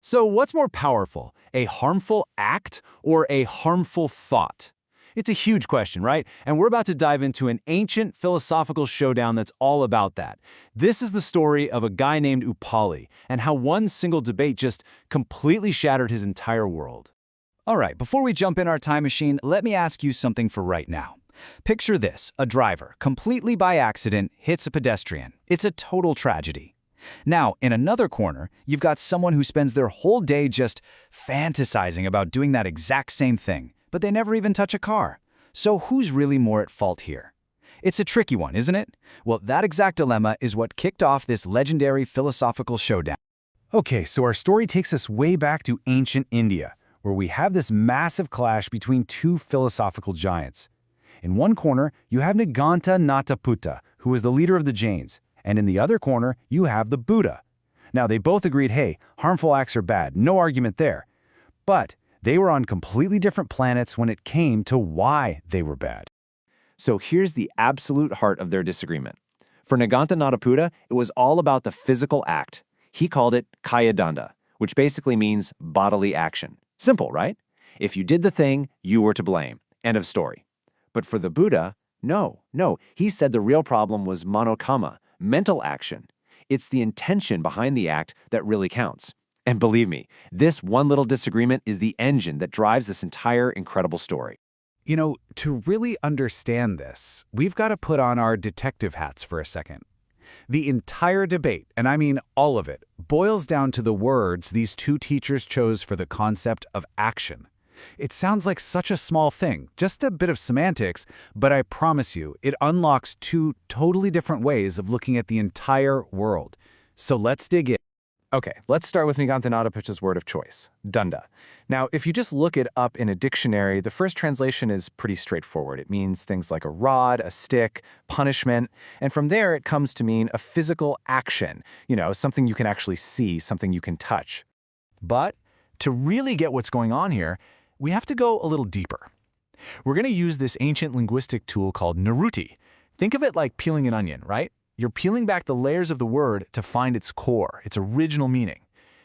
So what's more powerful, a harmful act or a harmful thought? It's a huge question, right? And we're about to dive into an ancient philosophical showdown that's all about that. This is the story of a guy named Upali and how one single debate just completely shattered his entire world. All right, before we jump in our time machine, let me ask you something for right now. Picture this, a driver, completely by accident, hits a pedestrian. It's a total tragedy. Now, in another corner, you've got someone who spends their whole day just fantasizing about doing that exact same thing, but they never even touch a car. So who's really more at fault here? It's a tricky one, isn't it? Well, that exact dilemma is what kicked off this legendary philosophical showdown. Okay, so our story takes us way back to ancient India, where we have this massive clash between two philosophical giants. In one corner, you have Nigantha Nataputta, who was the leader of the Jains, and in the other corner, you have the Buddha. Now, they both agreed, hey, harmful acts are bad, no argument there. But they were on completely different planets when it came to why they were bad. So here's the absolute heart of their disagreement. For Nigantha Nataputta, it was all about the physical act. He called it kaya danda, which basically means bodily action. Simple, right? If you did the thing, you were to blame. End of story. But for the Buddha, no. He said the real problem was Kamma, mental action. It's the intention behind the act that really counts. And believe me, this one little disagreement is the engine that drives this entire incredible story. You know, to really understand this, we've got to put on our detective hats for a second. The entire debate, and I mean all of it, boils down to the words these two teachers chose for the concept of action. It sounds like such a small thing, just a bit of semantics, but I promise you, it unlocks two totally different ways of looking at the entire world. So let's dig in. Okay, let's start with Nigantha Nataputta's word of choice, danda. Now, if you just look it up in a dictionary, the first translation is pretty straightforward. It means things like a rod, a stick, punishment, and from there it comes to mean a physical action, something you can actually see, something you can touch. But to really get what's going on here, we have to go a little deeper. We're going to use this ancient linguistic tool called Naruti. Think of it like peeling an onion, right? You're peeling back the layers of the word to find its core, its original meaning.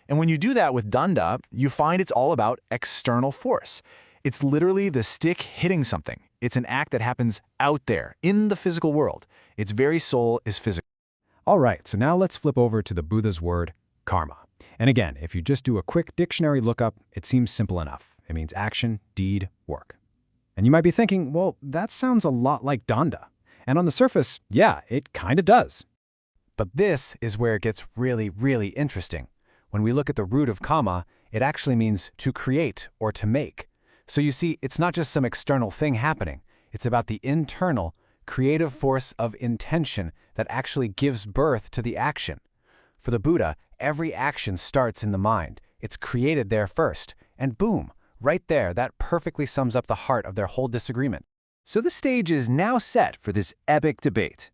And when you do that with danda, you find it's all about external force. It's literally the stick hitting something. It's an act that happens out there, in the physical world. Its very soul is physical. All right, so now let's flip over to the Buddha's word, karma. And again, if you just do a quick dictionary lookup, it seems simple enough. It means action, deed, work. And you might be thinking, well, that sounds a lot like danda. And on the surface, yeah, it kind of does. But this is where it gets really, really interesting. When we look at the root of kamma, it actually means to create or to make. So you see, it's not just some external thing happening. It's about the internal, creative force of intention that actually gives birth to the action. For the Buddha, every action starts in the mind. It's created there first. And boom, right there, that perfectly sums up the heart of their whole disagreement. So the stage is now set for this epic debate.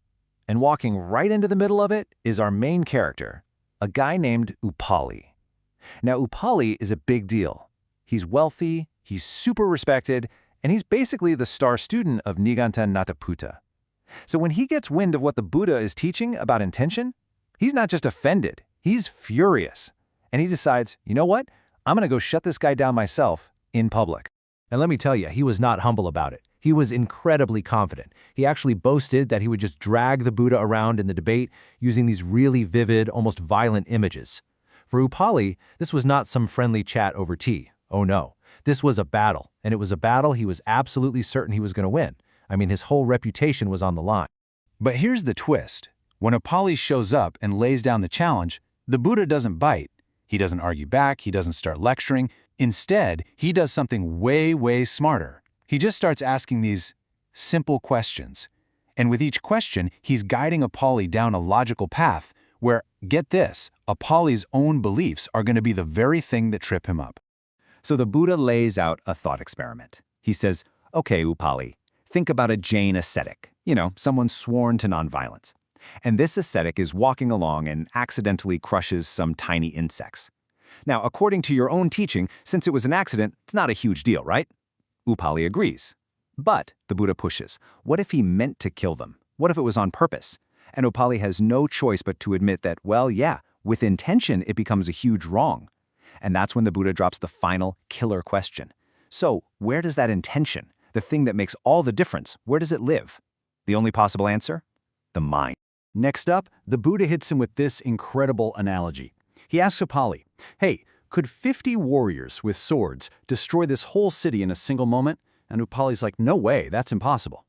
And walking right into the middle of it is our main character, a guy named Upali. Now, Upali is a big deal. He's wealthy, he's super respected, and he's basically the star student of Nigantha Nataputta. So when he gets wind of what the Buddha is teaching about intention, he's not just offended, he's furious. And he decides, you know what? I'm going to go shut this guy down myself in public. And let me tell you, he was not humble about it. He was incredibly confident. He actually boasted that he would just drag the Buddha around in the debate using these really vivid, almost violent images. For Upali, this was not some friendly chat over tea. Oh no. This was a battle, and it was a battle he was absolutely certain he was going to win. I mean, his whole reputation was on the line. But here's the twist. When Upali shows up and lays down the challenge, the Buddha doesn't bite. He doesn't argue back, he doesn't start lecturing. Instead, he does something way, way smarter. He just starts asking these simple questions. And with each question, he's guiding Upali down a logical path where, get this, Upali's own beliefs are going to be the very thing that trip him up. So the Buddha lays out a thought experiment. He says, okay, Upali, think about a Jain ascetic, someone sworn to nonviolence. And this ascetic is walking along and accidentally crushes some tiny insects. Now, according to your own teaching, since it was an accident, it's not a huge deal, right? Upali agrees. But, the Buddha pushes, what if he meant to kill them? What if it was on purpose? And Upali has no choice but to admit that, well, yeah, with intention it becomes a huge wrong. And that's when the Buddha drops the final killer question. So, where does that intention, the thing that makes all the difference, where does it live? The only possible answer? The mind. Next up, the Buddha hits him with this incredible analogy. He asks Upali, hey, could 50 warriors with swords destroy this whole city in a single moment? And Upali's like, no way, that's impossible.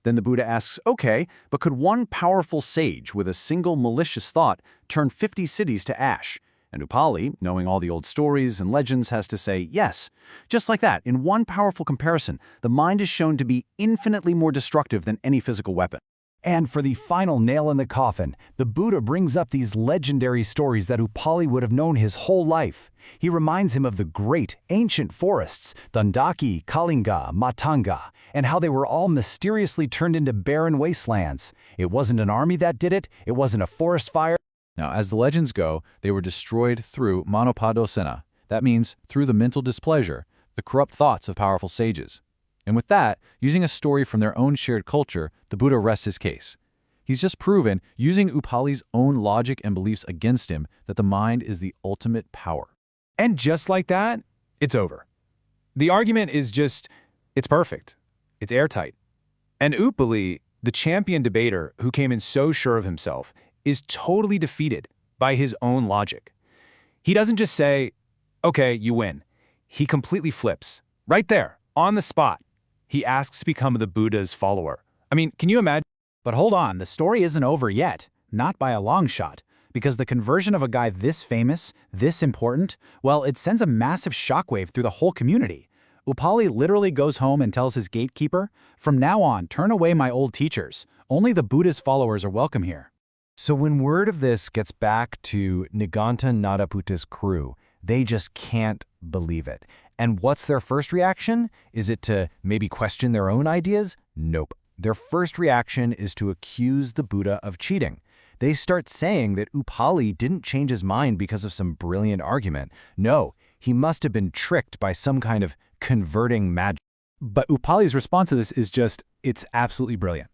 Then the Buddha asks, okay, but could one powerful sage with a single malicious thought turn 50 cities to ash? And Upali, knowing all the old stories and legends, has to say, yes. Just like that, in one powerful comparison, the mind is shown to be infinitely more destructive than any physical weapon. And for the final nail in the coffin, the Buddha brings up these legendary stories that Upali would have known his whole life. He reminds him of the great, ancient forests, Dandaki, Kalinga, Matanga, and how they were all mysteriously turned into barren wastelands. It wasn't an army that did it, it wasn't a forest fire. Now, as the legends go, they were destroyed through manopadosena. That means through the mental displeasure, the corrupt thoughts of powerful sages. And with that, using a story from their own shared culture, the Buddha rests his case. He's just proven, using Upali's own logic and beliefs against him, that the mind is the ultimate power. And just like that, it's over. The argument is just, it's perfect. It's airtight. And Upali, the champion debater who came in so sure of himself, is totally defeated by his own logic. He doesn't just say, okay, you win. He completely flips. Right there, on the spot. He asks to become the Buddha's follower. I mean, can you imagine? But hold on, the story isn't over yet. Not by a long shot. Because the conversion of a guy this famous, this important, well, it sends a massive shockwave through the whole community. Upali literally goes home and tells his gatekeeper, from now on, turn away my old teachers. Only the Buddha's followers are welcome here. So when word of this gets back to Nigantha Nataputta's crew, they just can't believe it. And what's their first reaction? Is it to maybe question their own ideas? Nope. Their first reaction is to accuse the Buddha of cheating. They start saying that Upali didn't change his mind because of some brilliant argument. No, he must have been tricked by some kind of converting magic. But Upali's response to this is just, it's absolutely brilliant.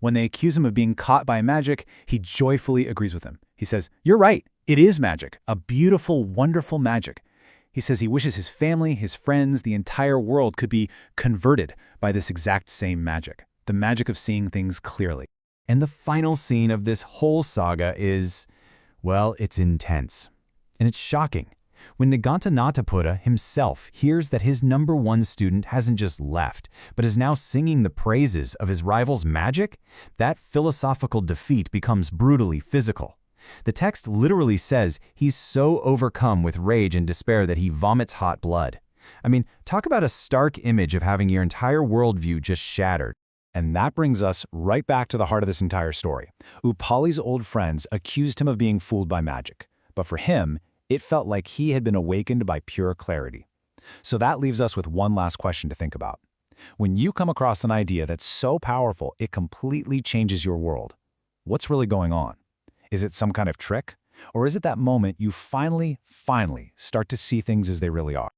When they accuse him of being caught by magic, he joyfully agrees with them. He says, you're right, it is magic, a beautiful, wonderful magic. He says he wishes his family, his friends, the entire world could be converted by this exact same magic, the magic of seeing things clearly. And the final scene of this whole saga is, well, it's intense. And it's shocking. When Nigantha Nataputta himself hears that his #1 student hasn't just left, but is now singing the praises of his rival's magic, that philosophical defeat becomes brutally physical. The text literally says he's so overcome with rage and despair that he vomits hot blood. I mean, talk about a stark image of having your entire worldview just shattered. And that brings us right back to the heart of this entire story. Upali's old friends accused him of being fooled by magic, but for him, it felt like he had been awakened by pure clarity. So that leaves us with one last question to think about. When you come across an idea that's so powerful it completely changes your world, what's really going on? Is it some kind of trick? Or is it that moment you finally start to see things as they really are?